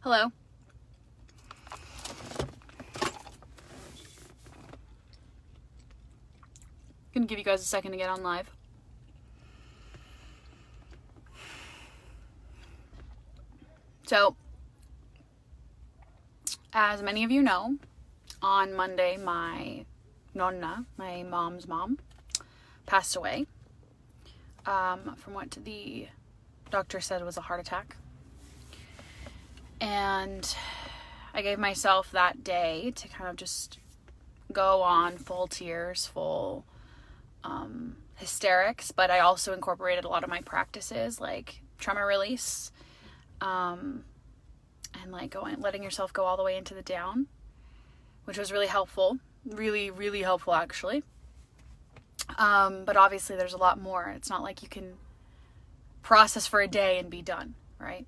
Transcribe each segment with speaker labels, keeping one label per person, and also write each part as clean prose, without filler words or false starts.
Speaker 1: Hello. Gonna give you guys a second to get on live. So, as many of you know, on Monday, my nonna, my mom's mom, passed away from what the doctor said was a heart attack. And I gave myself that day to kind of just go on full tears, full hysterics, but I also incorporated a lot of my practices like trauma release, and like letting yourself go all the way into the down, which was really helpful, really helpful actually. But obviously there's a lot more. It's not like you can process for a day and be done, right?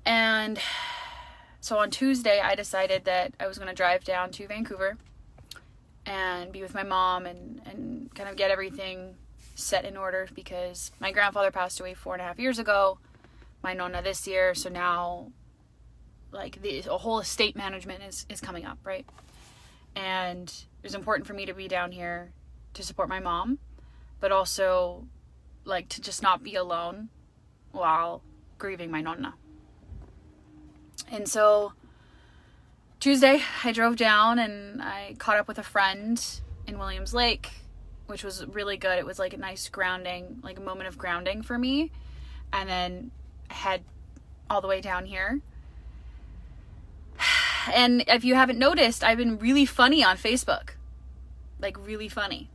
Speaker 1: And so on Tuesday, I decided that I was going to drive down to Vancouver and be with my mom and kind of get everything set in order, because my grandfather passed away 4.5 years ago, my nonna this year, so now like a whole estate management is coming up, right? And it was important for me to be down here to support my mom, but also like to just not be alone while grieving my nonna. And so Tuesday I drove down and I caught up with a friend in Williams Lake, which was really good. It was like a nice grounding, like a moment of grounding for me. And then I head all the way down here. And if you haven't noticed, I've been really funny on Facebook. Like really funny.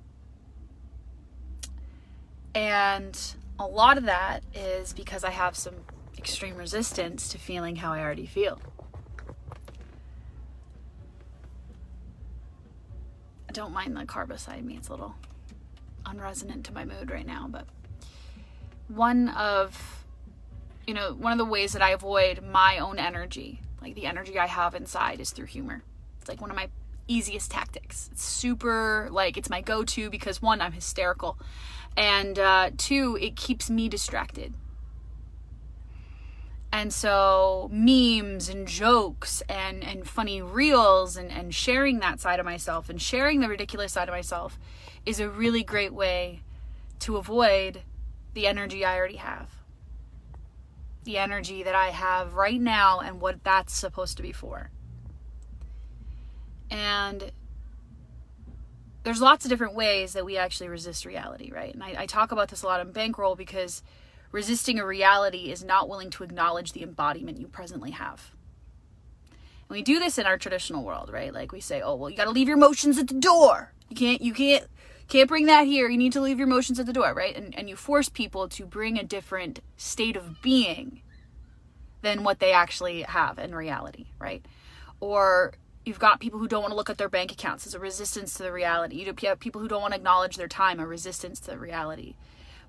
Speaker 1: And a lot of that is because I have some extreme resistance to feeling how I already feel. I don't mind the car beside me. It's a little unresonant to my mood right now, but one of the ways that I avoid my own energy, like the energy I have inside, is through humor. It's like one of my easiest tactics. It's super, like, it's my go-to because one, I'm hysterical, and two, it keeps me distracted. And so memes and jokes and funny reels and sharing that side of myself and sharing the ridiculous side of myself is a really great way to avoid the energy I already have. The energy that I have right now and what that's supposed to be for. And there's lots of different ways that we actually resist reality, right? And I talk about this a lot in Bankroll, because resisting a reality is not willing to acknowledge the embodiment you presently have. And we do this in our traditional world, right? Like we say, oh, well, you got to leave your emotions at the door. You can't bring that here. You need to leave your emotions at the door, right? And you force people to bring a different state of being than what they actually have in reality, right? Or you've got people who don't want to look at their bank accounts as a resistance to the reality. You have people who don't want to acknowledge their time, a resistance to the reality.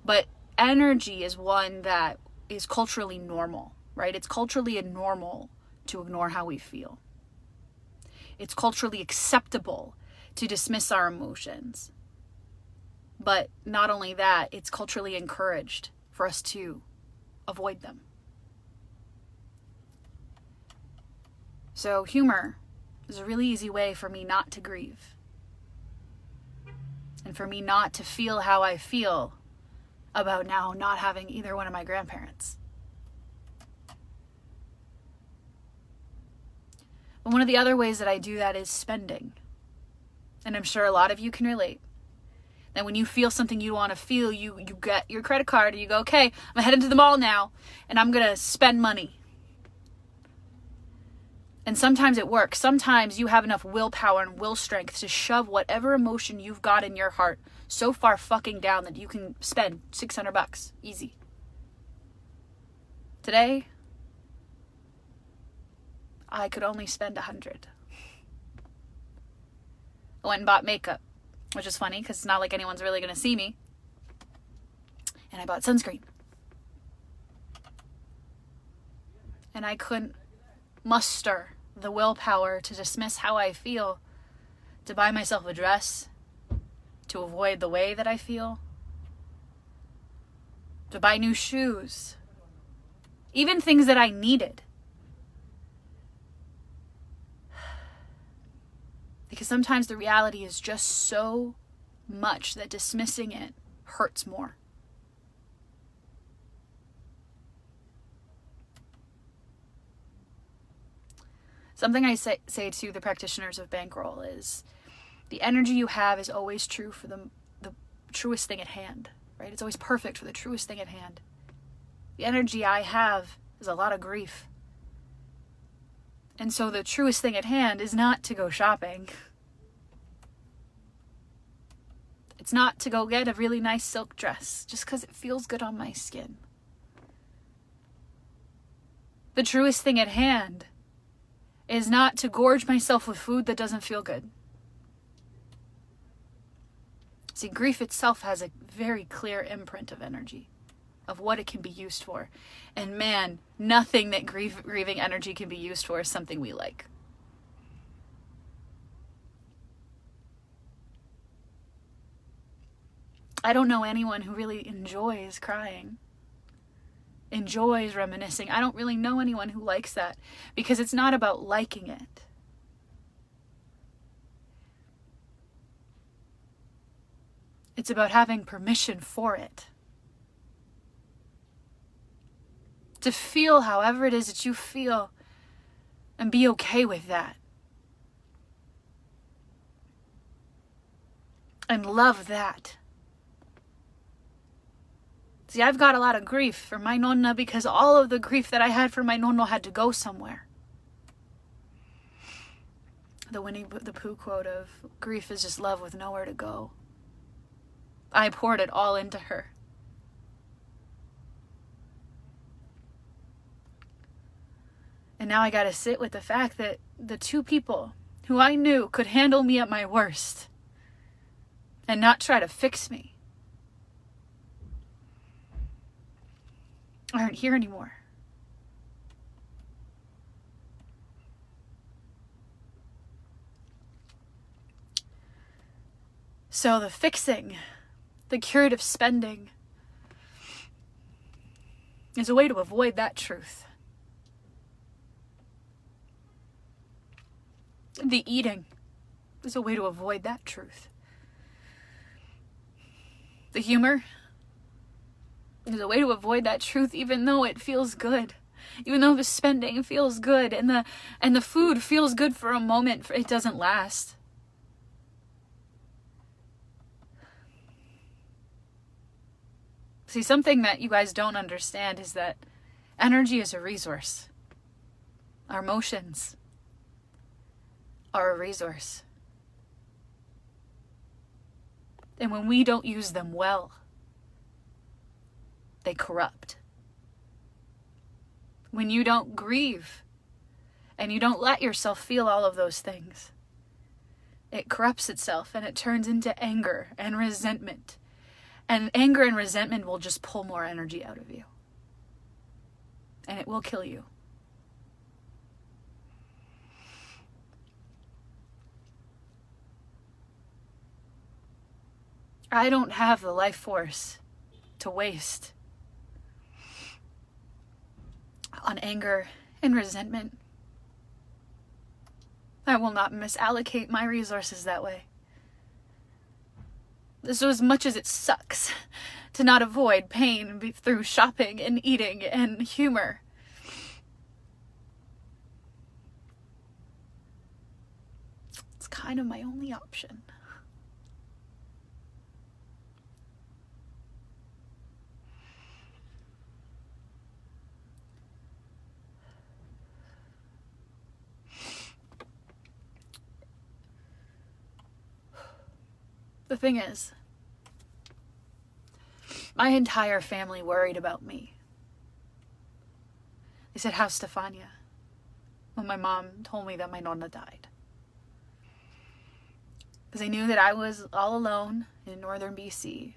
Speaker 1: But energy is one that is culturally normal, right? It's culturally normal to ignore how we feel. It's culturally acceptable to dismiss our emotions. But not only that, it's culturally encouraged for us to avoid them. So humor is a really easy way for me not to grieve. And for me not to feel how I feel about now not having either one of my grandparents. But one of the other ways that I do that is spending. And I'm sure a lot of you can relate. That when you feel something you want to feel, you get your credit card and you go, okay, I'm heading to the mall now and I'm going to spend money. And sometimes it works. Sometimes you have enough willpower and will strength to shove whatever emotion you've got in your heart so far fucking down that you can spend $600 easy. Today, I could only spend $100. I went and bought makeup, which is funny because it's not like anyone's really going to see me. And I bought sunscreen. And I couldn't muster the willpower to dismiss how I feel, to buy myself a dress, to avoid the way that I feel, to buy new shoes, even things that I needed, Because sometimes the reality is just so much that dismissing it hurts more. Something I say to the practitioners of Bankroll is the energy you have is always true for the truest thing at hand, right? It's always perfect for the truest thing at hand. The energy I have is a lot of grief. And so the truest thing at hand is not to go shopping. It's not to go get a really nice silk dress just because it feels good on my skin. The truest thing at hand is not to gorge myself with food that doesn't feel good. See, grief itself has a very clear imprint of energy, of what it can be used for. And man, nothing that grieving energy can be used for is something we like. I don't know anyone who really enjoys crying, enjoys reminiscing. I don't really know anyone who likes that, because it's not about liking it. It's about having permission for it. To feel however it is that you feel and be okay with that. And love that. See, I've got a lot of grief for my nonna because all of the grief that I had for my nonna had to go somewhere. The Pooh Quote of grief is just love with nowhere to go. I poured it all into her. And now I gotta sit with the fact that the two people who I knew could handle me at my worst and not try to fix me aren't here anymore. So the fixing, the curative spending, is a way to avoid that truth. The eating is a way to avoid that truth. The humor is a way to avoid that truth, even though it feels good. Even though the spending feels good and the food feels good for a moment, it doesn't last. See, something that you guys don't understand is that energy is a resource. Our emotions are a resource. And when we don't use them well, they corrupt. When you don't grieve and you don't let yourself feel all of those things, it corrupts itself and it turns into anger and resentment. And anger and resentment will just pull more energy out of you. And it will kill you. I don't have the life force to waste on anger and resentment. I will not misallocate my resources that way. So as much as it sucks to not avoid pain through shopping and eating and humor, it's kind of my only option. The thing is, my entire family worried about me. They said, "How's Stefania?" when my mom told me that my nonna died. Because they knew that I was all alone in northern BC.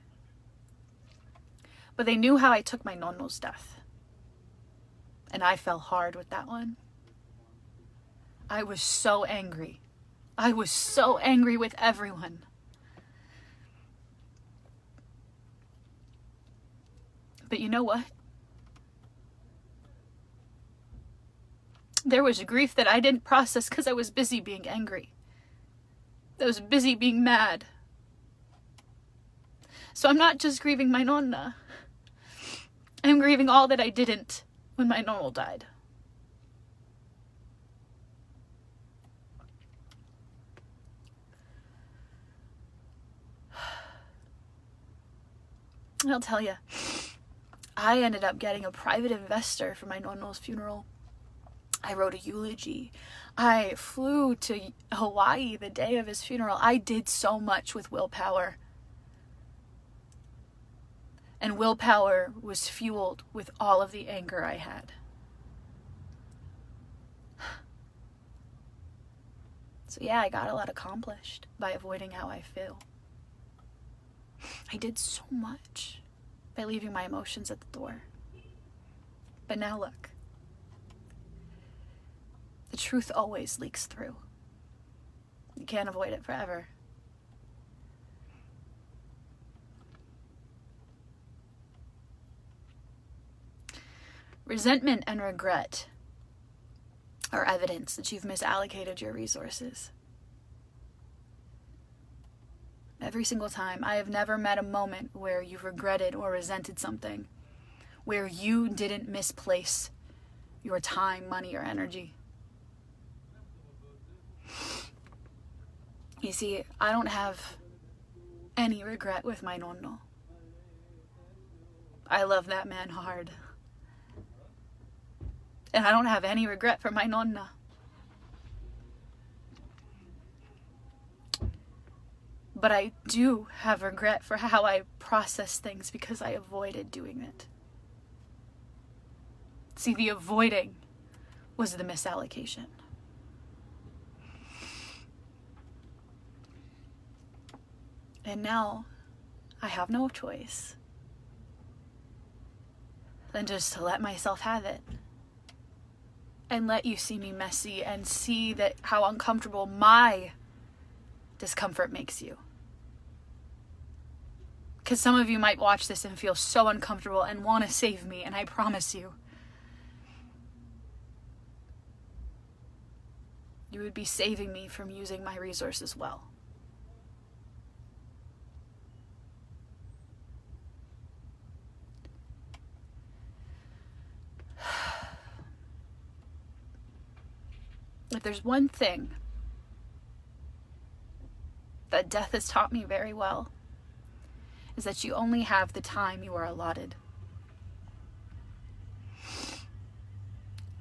Speaker 1: But they knew how I took my nonno's death. And I fell hard with that one. I was so angry. I was so angry with everyone. But you know what? There was grief that I didn't process because I was busy being angry. that was busy being mad. So I'm not just grieving my nonna. I'm grieving all that I didn't when my nonna died. I'll tell you, I ended up getting a private investor for my nonno's funeral. I wrote a eulogy. I flew to Hawaii the day of his funeral. I did so much with willpower. And willpower was fueled with all of the anger I had. So yeah, I got a lot accomplished by avoiding how I feel. I did so much by leaving my emotions at the door. But now look, the truth always leaks through. You can't avoid it forever. Resentment and regret are evidence that you've misallocated your resources. Every single time. I have never met a moment where you've regretted or resented something, where you didn't misplace your time, money, or energy. You see, I don't have any regret with my nonno. I love that man hard. And I don't have any regret for my nonna. But I do have regret for how I processed things because I avoided doing it. See, the avoiding was the misallocation. And now I have no choice than just to let myself have it. And let you see me messy and see that how uncomfortable my discomfort makes you. Because some of you might watch this and feel so uncomfortable and want to save me, and I promise you, you would be saving me from using my resources well. If there's one thing that death has taught me very well, is that you only have the time you are allotted.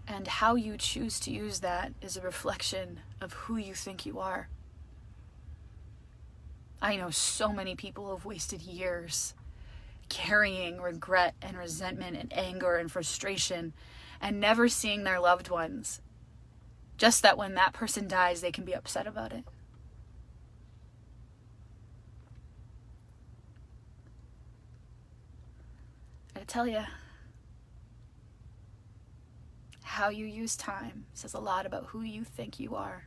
Speaker 1: And how you choose to use that is a reflection of who you think you are. I know so many people who have wasted years carrying regret and resentment and anger and frustration and never seeing their loved ones. Just that when that person dies, they can be upset about it. I tell you, how you use time says a lot about who you think you are.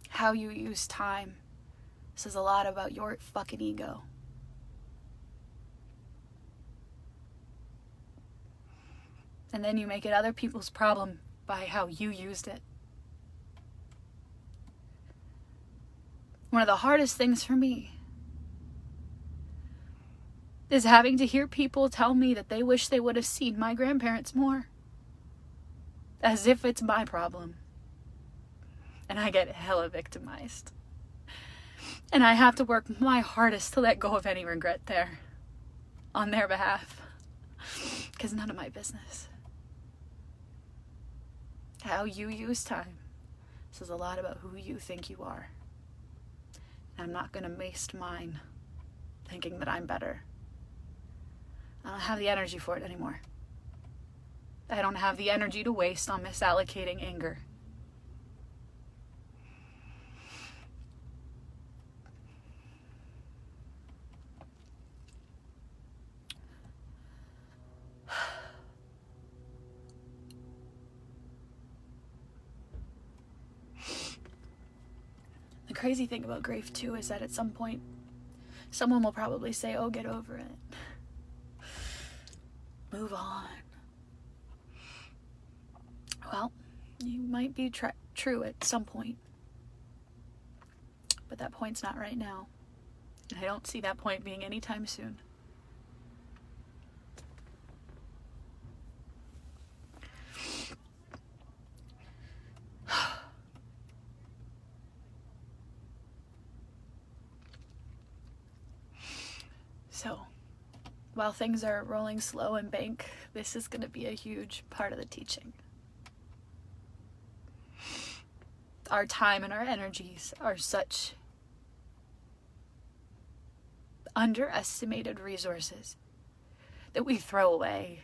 Speaker 1: How you use time says a lot about your fucking ego. And then you make it other people's problem by how you used it. One of the hardest things for me is having to hear people tell me that they wish they would have seen my grandparents more. As if it's my problem. And I get hella victimized. And I have to work my hardest to let go of any regret there on their behalf. Because none of my business. How you use time says a lot about who you think you are. I'm not going to waste mine thinking that I'm better. I don't have the energy for it anymore. I don't have the energy to waste on misallocating anger. The crazy thing about grief too is that at some point someone will probably say, oh, get over it. Move on. Well, you might be true at some point, but that point's not right now. And I don't see that point being anytime soon. So, while things are rolling slow in bank, this is going to be a huge part of the teaching. Our time and our energies are such underestimated resources that we throw away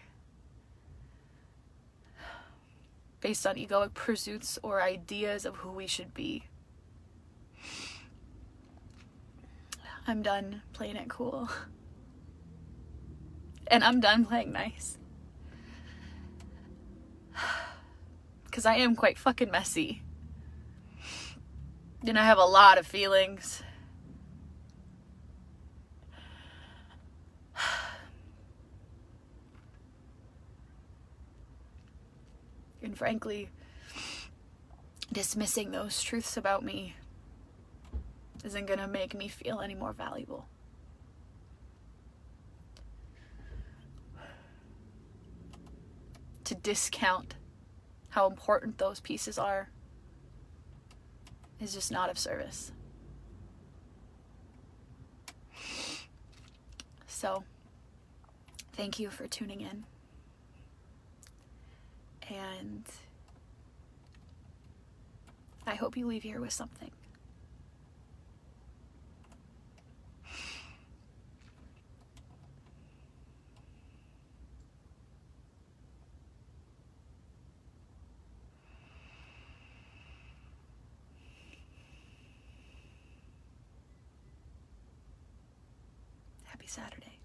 Speaker 1: based on egoic pursuits or ideas of who we should be. I'm done playing it cool. And I'm done playing nice. Because I am quite fucking messy. And I have a lot of feelings. And frankly, dismissing those truths about me isn't gonna make me feel any more valuable. To discount how important those pieces are is just not of service. So, thank you for tuning in. And I hope you leave here with something. Happy Saturday.